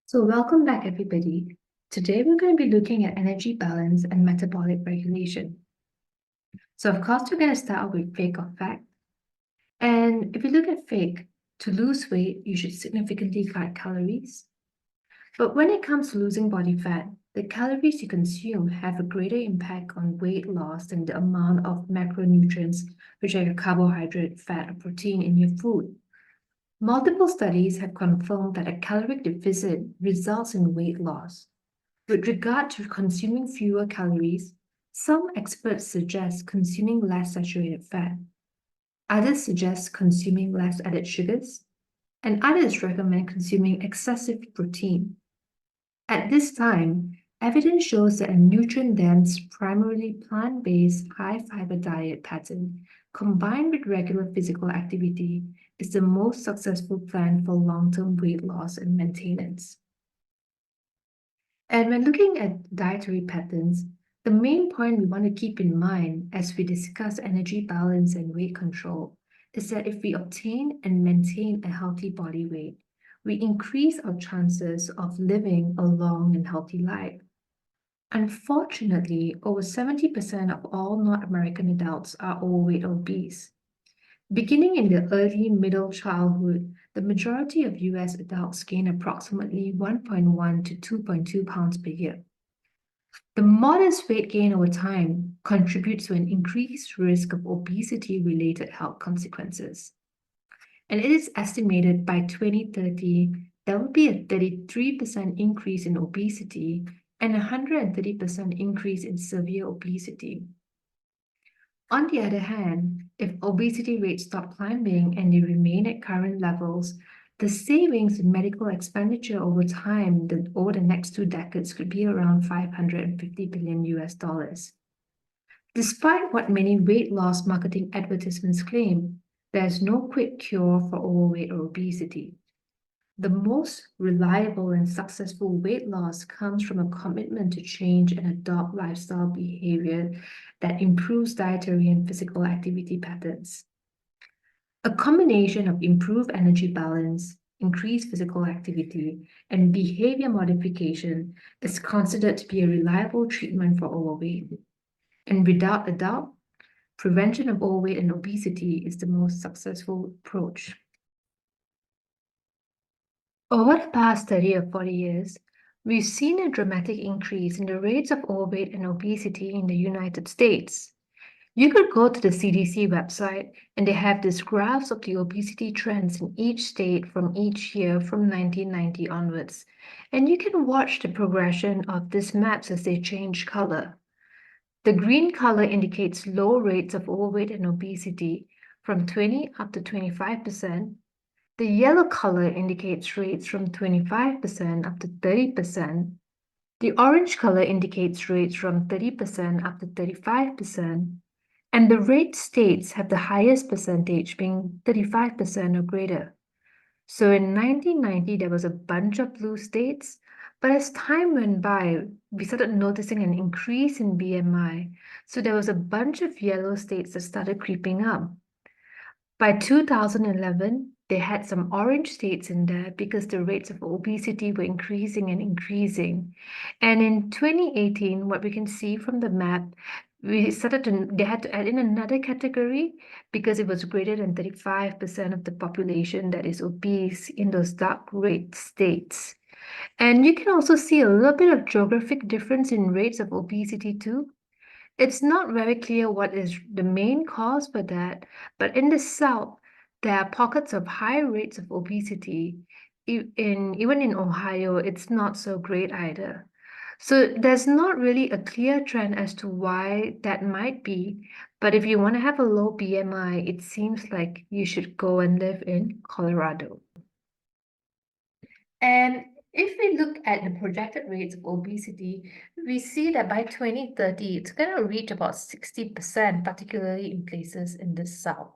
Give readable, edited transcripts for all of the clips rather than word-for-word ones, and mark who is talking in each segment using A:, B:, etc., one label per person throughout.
A: So welcome back, everybody. Today we're going to be looking at energy balance and metabolic regulation. So of course, we're going to start with fake or fact. And if you look at fake, to lose weight, you should significantly cut calories. But when it comes to losing body fat, the calories you consume have a greater impact on weight loss than the amount of macronutrients, which are your carbohydrate, fat, or protein in your food. Multiple studies have confirmed that a caloric deficit results in weight loss. With regard to consuming fewer calories, some experts suggest consuming less saturated fat. Others suggest consuming less added sugars, and others recommend consuming excessive protein. At this time, evidence shows that a nutrient-dense, primarily plant-based, high-fiber diet pattern combined with regular physical activity is the most successful plan for long-term weight loss and maintenance. And when looking at dietary patterns, the main point we want to keep in mind as we discuss energy balance and weight control is that if we obtain and maintain a healthy body weight, we increase our chances of living a long and healthy life. Unfortunately, over 70% of all North American adults are overweight or obese. Beginning in the early middle childhood, the majority of US adults gain approximately 1.1 to 2.2 pounds per year. The modest weight gain over time contributes to an increased risk of obesity-related health consequences. And it is estimated by 2030, there will be a 33% increase in obesity and a 130% increase in severe obesity. On the other hand, if obesity rates stop climbing and they remain at current levels, the savings in medical expenditure over time, over the next 2 decades, could be around 550 billion US dollars. Despite what many weight loss marketing advertisements claim, there's no quick cure for overweight or obesity. The most reliable and successful weight loss comes from a commitment to change and adopt lifestyle behavior that improves dietary and physical activity patterns. A combination of improved energy balance, increased physical activity, and behavior modification is considered to be a reliable treatment for overweight. And without a doubt, prevention of overweight and obesity is the most successful approach. Over the past 30 or 40 years, we've seen a dramatic increase in the rates of overweight and obesity in the United States. You could go to the CDC website and they have these graphs of the obesity trends in each state from each year from 1990 onwards. And you can watch the progression of these maps as they change color. The green color indicates low rates of overweight and obesity from 20 up to 25%. The yellow color indicates rates from 25% up to 30%. The orange color indicates rates from 30% up to 35%. And the red states have the highest percentage, being 35% or greater. So in 1990, there was a bunch of blue states, but as time went by, we started noticing an increase in BMI. So there was a bunch of yellow states that started creeping up. By 2011, they had some orange states in there because the rates of obesity were increasing and increasing. And in 2018, what we can see from the map, they had to add in another category because it was greater than 35% of the population that is obese in those dark red states. And you can also see a little bit of geographic difference in rates of obesity too. It's not very clear what is the main cause for that, but in the South, there are pockets of high rates of obesity. Even in Ohio, it's not so great either. So there's not really a clear trend as to why that might be, but if you want to have a low BMI, it seems like you should go and live in Colorado. And if we look at the projected rates of obesity, we see that by 2030, it's going to reach about 60%, particularly in places in the South.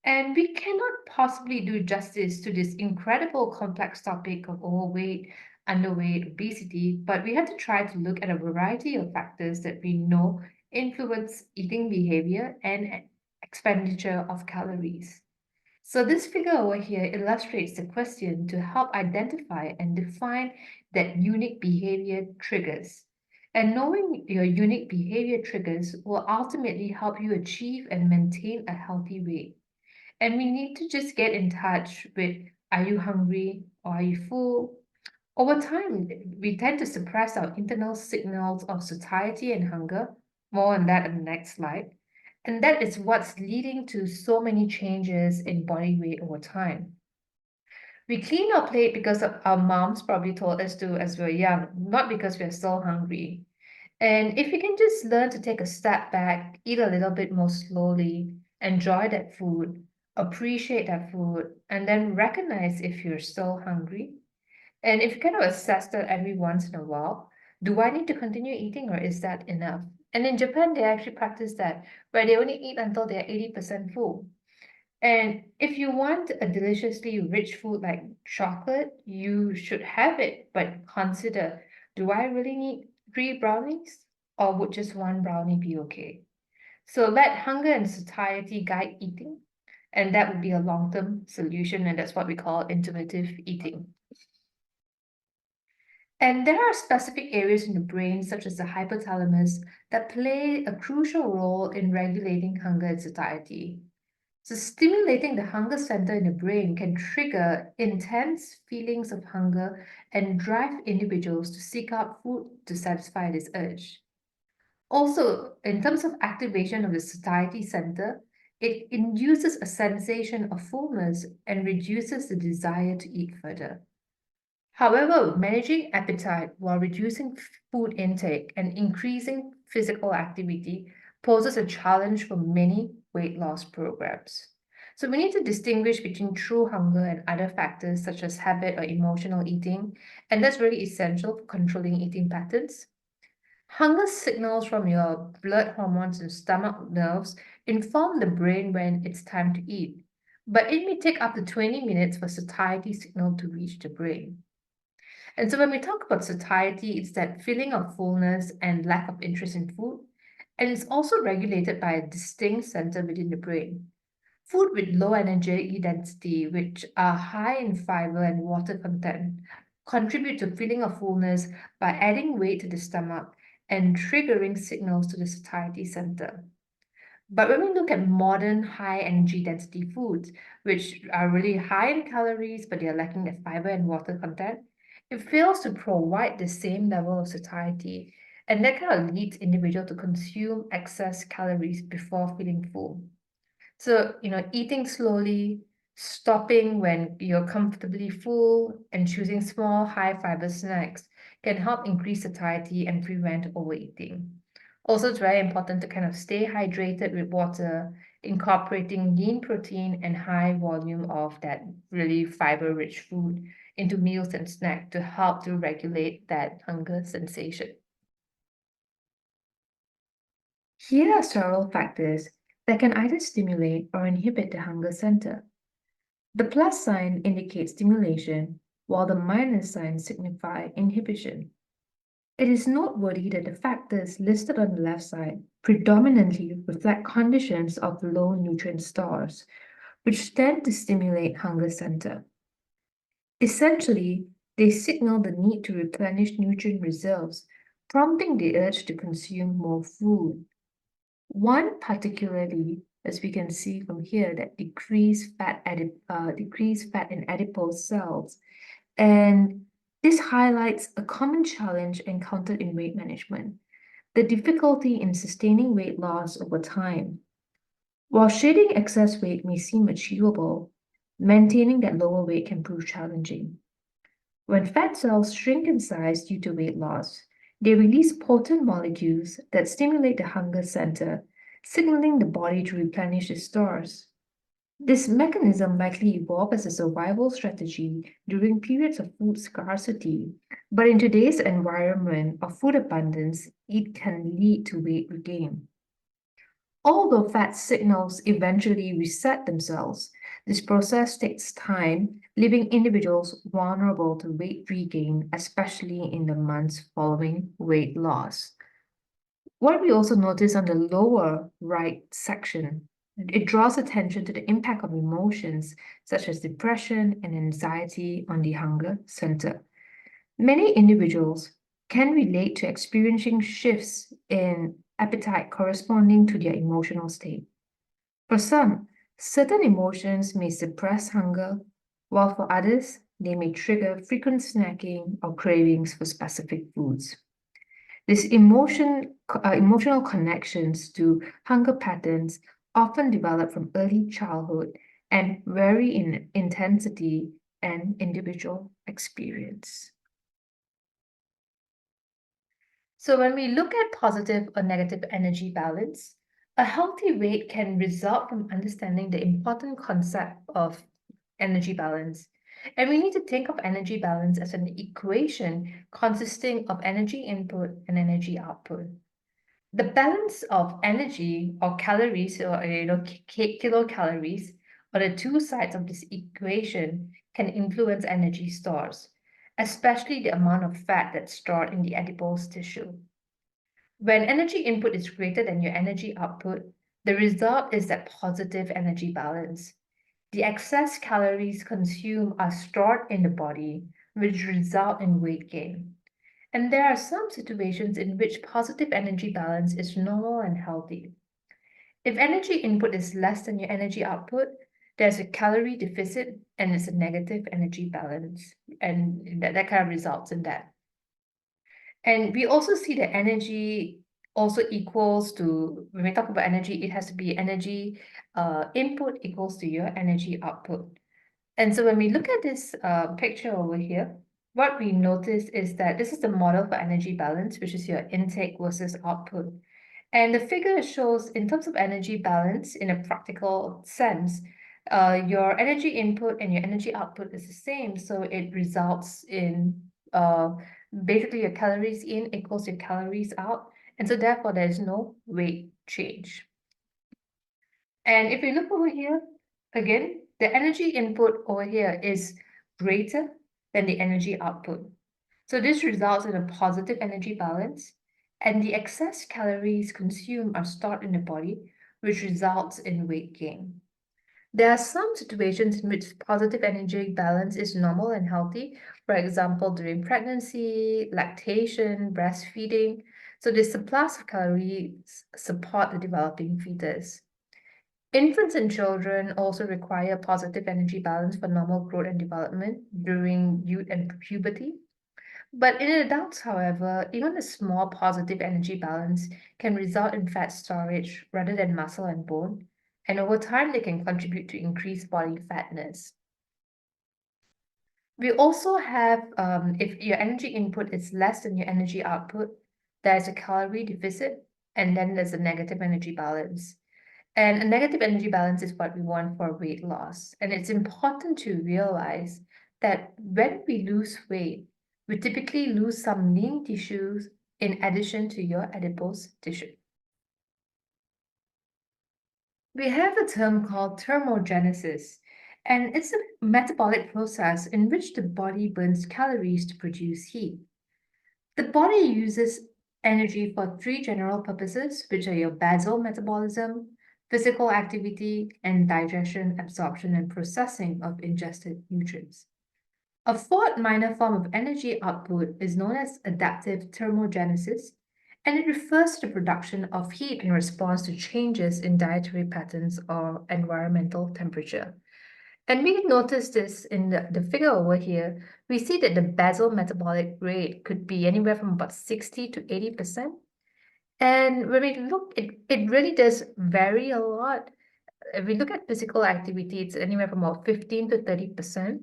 A: And we cannot possibly do justice to this incredible complex topic of overweight, underweight, obesity, but we have to try to look at a variety of factors that we know influence eating behavior and expenditure of calories. So this figure over here illustrates the question to help identify and define that unique behavior triggers. And knowing your unique behavior triggers will ultimately help you achieve and maintain a healthy weight. And we need to just get in touch with, are you hungry or are you full? Over time, we tend to suppress our internal signals of satiety and hunger. More on that in the next slide. And that is what's leading to so many changes in body weight over time. We clean our plate because our moms probably told us to as we're young, not because we're still hungry. And if you can just learn to take a step back, eat a little bit more slowly, enjoy that food, appreciate that food, and then recognize if you're still hungry. And if you kind of assess that every once in a while, do I need to continue eating or is that enough? And in Japan, they actually practice that, where they only eat until they're 80% full. And if you want a deliciously rich food like chocolate, you should have it, but consider, do I really need 3 brownies? Or would just 1 brownie be okay? So let hunger and satiety guide eating, and that would be a long-term solution, and that's what we call intuitive eating. And there are specific areas in the brain, such as the hypothalamus, that play a crucial role in regulating hunger and satiety. So stimulating the hunger center in the brain can trigger intense feelings of hunger and drive individuals to seek out food to satisfy this urge. Also, in terms of activation of the satiety center, it induces a sensation of fullness and reduces the desire to eat further. However, managing appetite while reducing food intake and increasing physical activity poses a challenge for many weight loss programs. So we need to distinguish between true hunger and other factors such as habit or emotional eating, and that's really essential for controlling eating patterns. Hunger signals from your blood hormones and stomach nerves inform the brain when it's time to eat, but it may take up to 20 minutes for satiety signal to reach the brain. And so when we talk about satiety, it's that feeling of fullness and lack of interest in food. And it's also regulated by a distinct center within the brain. Food with low energy density, which are high in fiber and water content, contribute to feeling of fullness by adding weight to the stomach and triggering signals to the satiety center. But when we look at modern high energy density foods, which are really high in calories, but they are lacking in fiber and water content, it fails to provide the same level of satiety. And that kind of leads individual to consume excess calories before feeling full. So, eating slowly, stopping when you're comfortably full, and choosing small, high fiber snacks can help increase satiety and prevent overeating. Also, it's very important to kind of stay hydrated with water, incorporating lean protein and high volume of that really fiber-rich food into meals and snacks to help to regulate that hunger sensation. Here are several factors that can either stimulate or inhibit the hunger center. The plus sign indicates stimulation, while the minus sign signify inhibition. It is noteworthy that the factors listed on the left side predominantly reflect conditions of low nutrient stores, which tend to stimulate hunger center. Essentially, they signal the need to replenish nutrient reserves, prompting the urge to consume more food. One particularly, as we can see from here, that decrease fat in adipose cells, and this highlights a common challenge encountered in weight management: the difficulty in sustaining weight loss over time. While shedding excess weight may seem achievable, maintaining that lower weight can prove challenging. When fat cells shrink in size due to weight loss, they release potent molecules that stimulate the hunger center, signaling the body to replenish its stores. This mechanism likely evolved as a survival strategy during periods of food scarcity, but in today's environment of food abundance, it can lead to weight regain. Although fat signals eventually reset themselves, this process takes time, leaving individuals vulnerable to weight regain, especially in the months following weight loss. What we also notice on the lower right section It draws attention to the impact of emotions such as depression and anxiety on the hunger center. Many individuals can relate to experiencing shifts in appetite corresponding to their emotional state. For some, certain emotions may suppress hunger, while for others, they may trigger frequent snacking or cravings for specific foods. These emotional connections to hunger patterns often develop from early childhood and vary in intensity and individual experience. So when we look at positive or negative energy balance, a healthy weight can result from understanding the important concept of energy balance. And we need to think of energy balance as an equation consisting of energy input and energy output. The balance of energy or calories or kilocalories or the two sides of this equation can influence energy stores, especially the amount of fat that's stored in the adipose tissue. When energy input is greater than your energy output, the result is that positive energy balance. The excess calories consumed are stored in the body, which result in weight gain. And there are some situations in which positive energy balance is normal and healthy. If energy input is less than your energy output, there's a calorie deficit and it's a negative energy balance. And that kind of results in that. And we also see that energy also equals to, when we talk about energy, it has to be energy input equals to your energy output. And so when we look at this picture over here, what we notice is that this is the model for energy balance, which is your intake versus output. And the figure shows in terms of energy balance in a practical sense, your energy input and your energy output is the same. So it results in basically your calories in equals your calories out. And so therefore there's no weight change. And if we look over here, again, the energy input over here is greater than the energy output. So this results in a positive energy balance, and the excess calories consumed are stored in the body, which results in weight gain. There are some situations in which positive energy balance is normal and healthy, for example, during pregnancy, lactation, breastfeeding. So the surplus of calories support the developing fetus. Infants and children also require positive energy balance for normal growth and development during youth and puberty. But in adults, however, even a small positive energy balance can result in fat storage rather than muscle and bone, and over time they can contribute to increased body fatness. We also have, if your energy input is less than your energy output, there's a calorie deficit, and then there's a negative energy balance. And a negative energy balance is what we want for weight loss. And it's important to realize that when we lose weight, we typically lose some lean tissues in addition to your adipose tissue. We have a term called thermogenesis, and it's a metabolic process in which the body burns calories to produce heat. The body uses energy for three general purposes, which are your basal metabolism, physical activity, and digestion, absorption, and processing of ingested nutrients. A fourth minor form of energy output is known as adaptive thermogenesis, and it refers to the production of heat in response to changes in dietary patterns or environmental temperature. And we notice this in the figure over here. We see that the basal metabolic rate could be anywhere from about 60 to 80%. And when we look, it really does vary a lot. If we look at physical activity, it's anywhere from about 15 to 30%.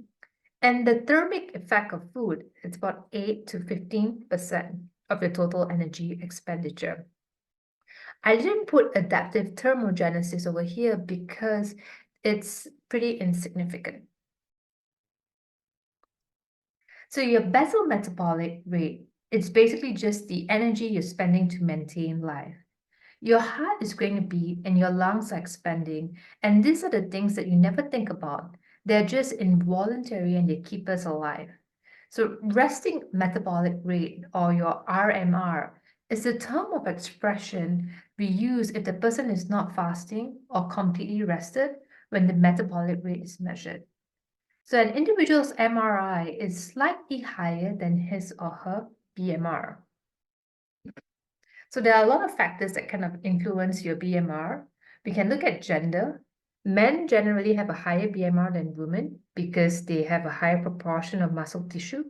A: And the thermic effect of food, it's about 8 to 15% of your total energy expenditure. I didn't put adaptive thermogenesis over here because it's pretty insignificant. So your basal metabolic rate, it's basically just the energy you're spending to maintain life. Your heart is going to beat and your lungs are expanding, and these are the things that you never think about. They're just involuntary and they keep us alive. So resting metabolic rate or your RMR It's a term of expression we use if the person is not fasting or completely rested when the metabolic rate is measured. So an individual's MRI is slightly higher than his or her BMR. So there are a lot of factors that kind of influence your BMR. We can look at gender. Men generally have a higher BMR than women because they have a higher proportion of muscle tissue,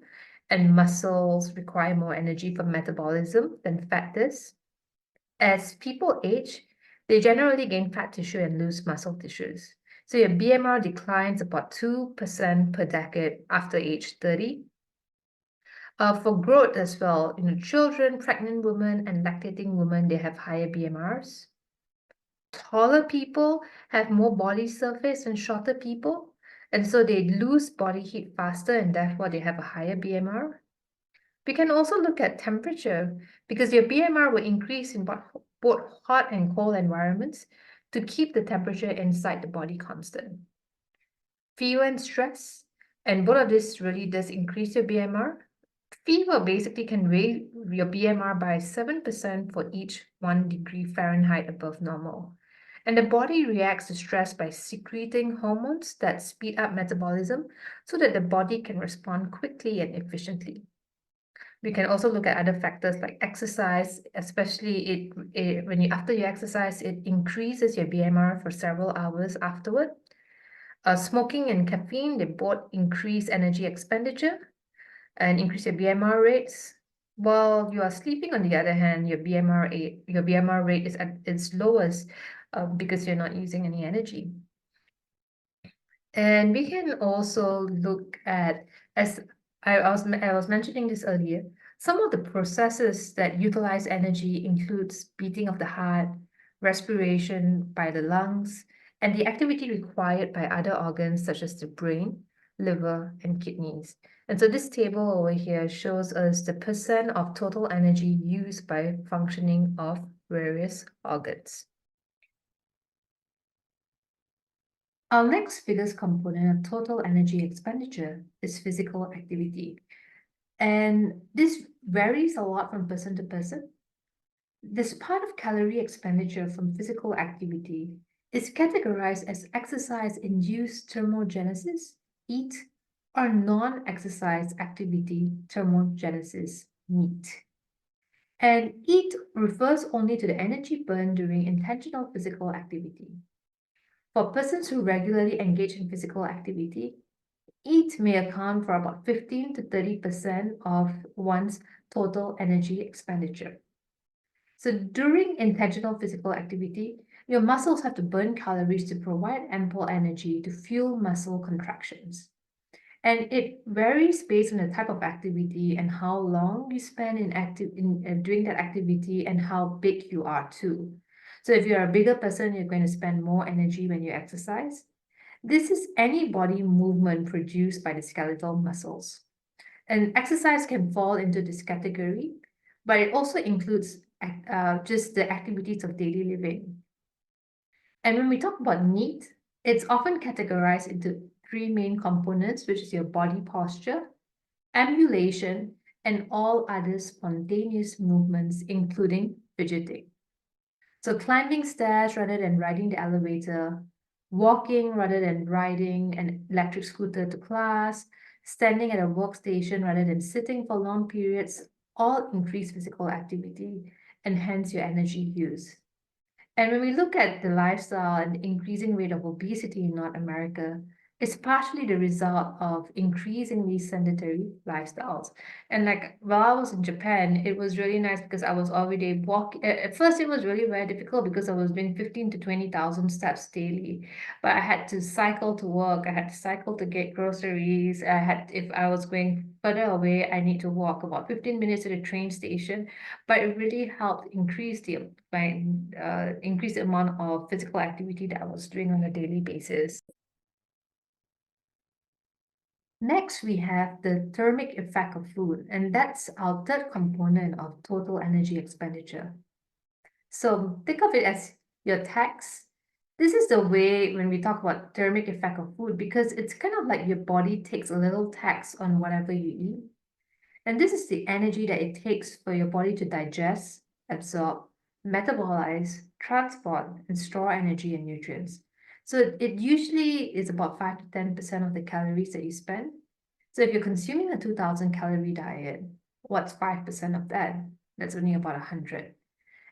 A: and muscles require more energy for metabolism than fat does. As people age, they generally gain fat tissue and lose muscle tissues. So your BMR declines about 2% per decade after age 30. For growth as well, children, pregnant women, and lactating women, they have higher BMRs. Taller people have more body surface than shorter people, and so they lose body heat faster, and therefore they have a higher BMR. We can also look at temperature because your BMR will increase in both hot and cold environments to keep the temperature inside the body constant. Fever and stress, and both of this really does increase your BMR. Fever basically can raise your BMR by 7% for each 1 degree Fahrenheit above normal. And the body reacts to stress by secreting hormones that speed up metabolism so that the body can respond quickly and efficiently. We can also look at other factors like exercise, especially after you exercise, it increases your BMR for several hours afterward. Smoking and caffeine, they both increase energy expenditure and increase your BMR rates. While you are sleeping, on the other hand, your BMR rate is at its lowest because you're not using any energy. And we can also look at, as I was mentioning this earlier, some of the processes that utilize energy includes beating of the heart, respiration by the lungs, and the activity required by other organs such as the brain, liver, and kidneys. And so this table over here shows us the percent of total energy used by functioning of various organs. Our next biggest component of total energy expenditure is physical activity. And this varies a lot from person to person. This part of calorie expenditure from physical activity is categorized as exercise-induced thermogenesis, EAT, or non-exercise activity thermogenesis, NEAT. And EAT refers only to the energy burned during intentional physical activity. For persons who regularly engage in physical activity, EAT may account for about 15 to 30% of one's total energy expenditure. So during intentional physical activity, your muscles have to burn calories to provide ample energy to fuel muscle contractions. And it varies based on the type of activity and how long you spend in doing that activity and how big you are too. So if you're a bigger person, you're going to spend more energy when you exercise. This is any body movement produced by the skeletal muscles. And exercise can fall into this category, but it also includes just the activities of daily living. And when we talk about NEAT, it's often categorized into three main components, which is your body posture, ambulation, and all other spontaneous movements, including fidgeting. So climbing stairs rather than riding the elevator, walking rather than riding an electric scooter to class, standing at a workstation rather than sitting for long periods, all increase physical activity and hence your energy use. And when we look at the lifestyle and the increasing rate of obesity in North America, it's partially the result of increasingly sedentary lifestyles. And like while I was in Japan, it was really nice because I was already walking. At first, it was really very difficult because I was doing 15 to 20,000 steps daily. But I had to cycle to work. I had to cycle to get groceries. If I was going further away, I need to walk about 15 minutes to the train station. But it really helped increase the amount of physical activity that I was doing on a daily basis. Next, we have the thermic effect of food, and that's our third component of total energy expenditure. So think of it as your tax. This is the way when we talk about thermic effect of food, because it's kind of like your body takes a little tax on whatever you eat. And this is the energy that it takes for your body to digest, absorb, metabolize, transport, and store energy and nutrients. So it usually is about 5 to 10% of the calories that you spend. So if you're consuming a 2000 calorie diet, what's 5% of that? That's only about 100.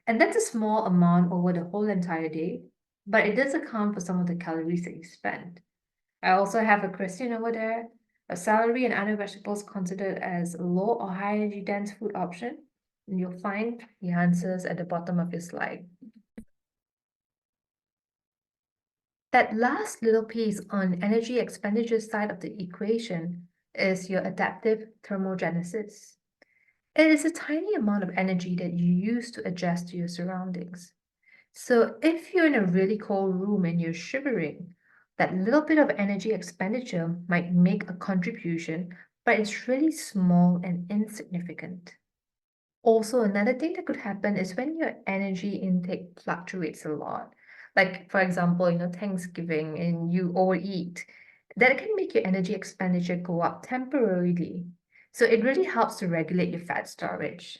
A: And that's a small amount over the whole entire day, but it does account for some of the calories that you spend. I also have a question over there. A celery and other vegetables considered as a low or high energy dense food option? And you'll find the answers at the bottom of your slide. That last little piece on energy expenditure side of the equation is your adaptive thermogenesis. It is a tiny amount of energy that you use to adjust to your surroundings. So if you're in a really cold room and you're shivering, that little bit of energy expenditure might make a contribution, but it's really small and insignificant. Also, another thing that could happen is when your energy intake fluctuates a lot. Like, for example, Thanksgiving and you overeat, that can make your energy expenditure go up temporarily. So it really helps to regulate your fat storage.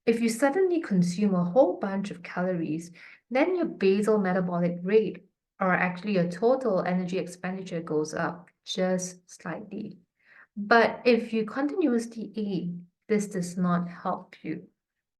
A: If you suddenly consume a whole bunch of calories, then your basal metabolic rate, or actually your total energy expenditure, goes up just slightly. But if you continuously eat, this does not help you.